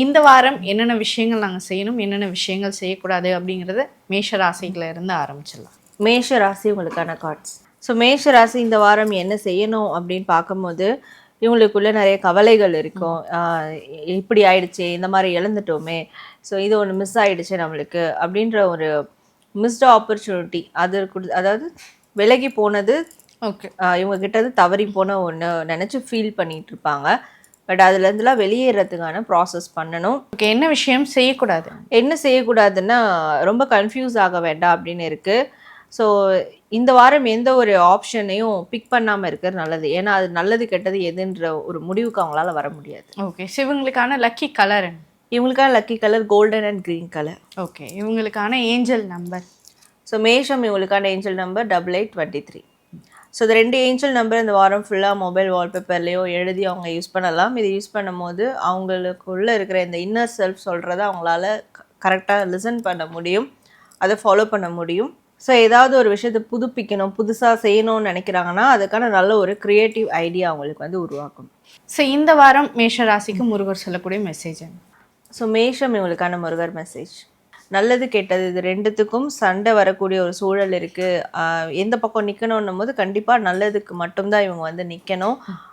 இந்த வாரம் என்னென்ன விஷயங்கள் நாங்கள் செய்யணும், என்னென்ன விஷயங்கள் செய்யக்கூடாது அப்படிங்கிறத மேஷ ராசியில இருந்து ஆரம்பிச்சிடலாம். மேஷ ராசி உங்களுக்கான கார்ட்ஸ். ஸோ மேஷ ராசி இந்த வாரம் என்ன செய்யணும் அப்படின்னு பார்க்கும்போது இவங்களுக்குள்ள நிறைய கவலைகள் இருக்கும். இப்படி ஆயிடுச்சு, இந்த மாதிரி இழந்துட்டோமே, ஸோ இது ஒன்று மிஸ் ஆயிடுச்சு நம்மளுக்கு அப்படின்ற ஒரு மிஸ்டு ஆப்பர்ச்சுனிட்டி, அதாவது விலகி போனது. ஓகே, இவங்க கிட்ட தவறி போன ஒன்று நினச்சி ஃபீல் பண்ணிட்டு இருப்பாங்க. பட் அதுலேருந்துலாம் வெளியேறதுக்கான ப்ராசஸ் பண்ணணும். ஓகே, என்ன விஷயம் செய்யக்கூடாது? என்ன செய்யக்கூடாதுன்னா ரொம்ப கன்ஃபியூஸ் ஆக வேண்டாம் அப்படின்னு இருக்குது. ஸோ இந்த வாரம் எந்த ஒரு ஆப்ஷனையும் பிக் பண்ணாமல் இருக்கிறது நல்லது. ஏன்னா அது நல்லது கெட்டது எதுன்ற ஒரு முடிவுக்கு அவங்களால வர முடியாது. ஓகே, ஸோ இவங்களுக்கான லக்கி கலர்? இவங்களுக்கான lucky colour golden and green colour. Okay, இவங்களுக்கான ஏஞ்சல் நம்பர்? ஸோ மேஷம் இவங்களுக்கான ஏஞ்சல் நம்பர் 8823. ஸோ இந்த 2 ஏஞ்சல் நம்பர் இந்த வாரம் ஃபுல்லாக மொபைல் வால்பேப்பர்லேயோ எழுதி அவங்க யூஸ் பண்ணலாம். இது யூஸ் பண்ணும்போது அவங்களுக்குள்ளே இருக்கிற இந்த இன்னர் செல்ஃப் சொல்கிறத அவங்களால கரெக்டாக லிசன் பண்ண முடியும், அதை ஃபாலோ பண்ண முடியும். ஸோ ஏதாவது ஒரு விஷயத்தை புதுப்பிக்கணும், புதுசாக செய்யணும்னு நினைக்கிறாங்கன்னா அதுக்கான நல்ல ஒரு க்ரியேட்டிவ் ஐடியா அவங்களுக்கு உருவாக்கணும். ஸோ இந்த வாரம் மேஷ ராசிக்கு முருகர் சொல்லக்கூடிய மெசேஜ்? ஸோ மேஷம் இவங்களுக்கான முருகர் மெசேஜ், நல்லது கெட்டது இது ரெண்டுத்துக்கும் சண்டை வரக்கூடிய ஒரு சூழல் இருக்குது. எந்த பக்கம் நிற்கணுன்னும் போது கண்டிப்பாக நல்லதுக்கு மட்டும்தான் இவங்க நிற்கணும்.